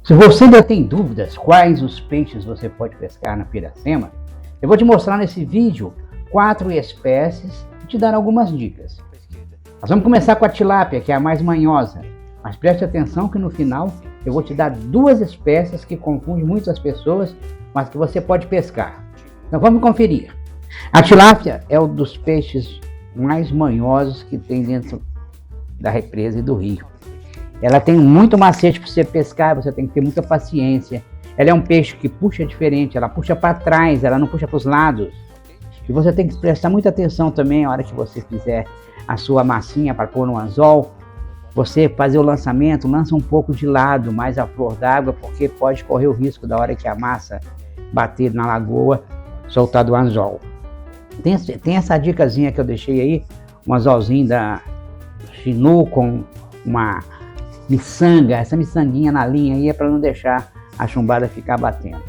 Se você ainda tem dúvidas quais os peixes você pode pescar na Piracema, eu vou te mostrar nesse vídeo 4 espécies e te dar algumas dicas. Nós vamos começar com a tilápia, que é a mais manhosa, mas preste atenção que no final eu vou te dar 2 espécies que confundem muitas pessoas, mas que você pode pescar. Então vamos conferir. A tilápia é um dos peixes mais manhosos que tem dentro da represa e do rio. Ela tem muito macete para você pescar, você tem que ter muita paciência. Ela é um peixe que puxa diferente, ela puxa para trás, ela não puxa para os lados. E você tem que prestar muita atenção também na hora que você fizer a sua massinha para pôr no anzol. Você fazer o lançamento, lança um pouco de lado, mais a flor d'água, porque pode correr o risco da hora que a massa bater na lagoa, soltar do anzol. Tem essa dicasinha que eu deixei aí, um anzolzinho da Chinu com uma miçanga, essa miçanguinha na linha aí é para não deixar a chumbada ficar batendo.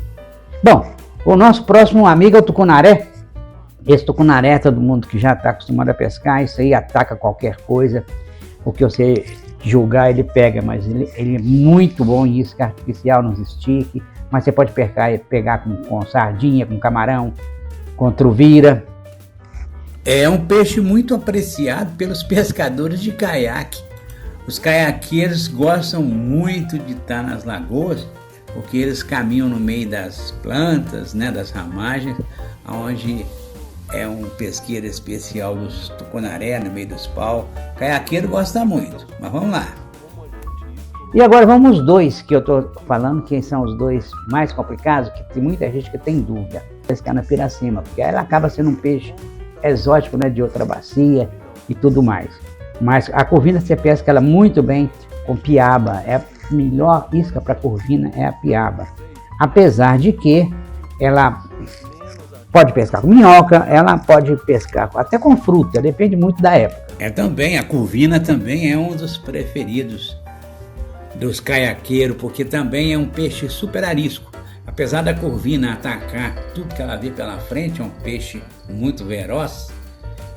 Bom, o nosso próximo amigo é o tucunaré. Esse tucunaré, todo mundo que já está acostumado a pescar, isso aí ataca qualquer coisa, o que você julgar ele pega, mas ele é muito bom em isca artificial nos stick, mas você pode pegar com sardinha, com camarão, com truvira. É um peixe muito apreciado pelos pescadores de caiaque. Os caiaqueiros gostam muito de estar nas lagoas, porque eles caminham no meio das plantas, né, das ramagens, onde é um pesqueiro especial dos tucunaré, no meio dos paus. O caiaqueiro gosta muito, mas vamos lá. E agora vamos os 2 que eu estou falando, que são os 2 mais complicados, que tem muita gente que tem dúvida. Pescar na Piracema, porque ela acaba sendo um peixe exótico, né, de outra bacia e tudo mais. Mas a corvina você pesca ela muito bem com piaba. É a melhor isca para corvina é a piaba. Apesar de que ela pode pescar com minhoca, ela pode pescar até com fruta, depende muito da época. A corvina também é um dos preferidos dos caiaqueiros, porque também é um peixe super arisco. Apesar da corvina atacar tudo que ela vê pela frente, é um peixe muito veloz.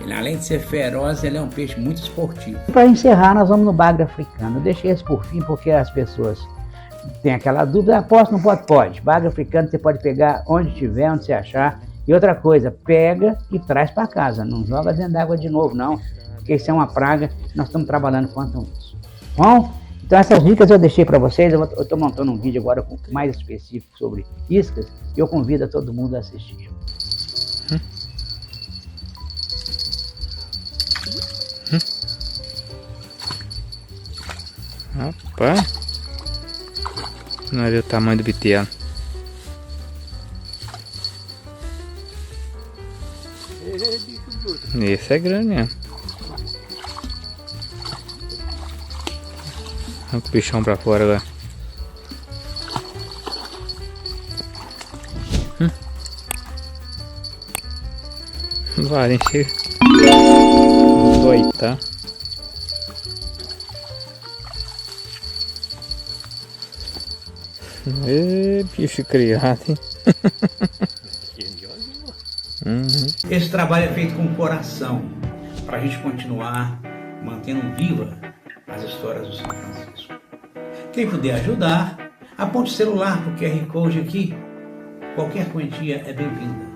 Ele, além de ser feroz, ele é um peixe muito esportivo. Para encerrar, nós vamos no bagre africano. Eu deixei esse por fim porque as pessoas têm aquela dúvida. Posso, não pode? Pode. Bagre africano você pode pegar onde tiver, onde você achar. E outra coisa, pega e traz para casa. Não joga dentro d'água de novo, não. Porque isso é uma praga. Nós estamos trabalhando quanto a isso. Bom, então essas dicas eu deixei para vocês. Eu estou montando um vídeo agora mais específico sobre iscas. E eu convido a todo mundo a assistir. Rapaz, olha o tamanho do bitelo. Esse é grande mesmo. Olha o bichão pra fora agora. Vai encher. Oi, tá? Bicho criado, hein? Esse trabalho é feito com o coração, para a gente continuar mantendo viva as histórias do São Francisco. Quem puder ajudar, aponte o celular para o QR Code aqui. Qualquer quantia é bem-vinda.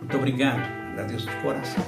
Muito obrigado, agradeço de coração.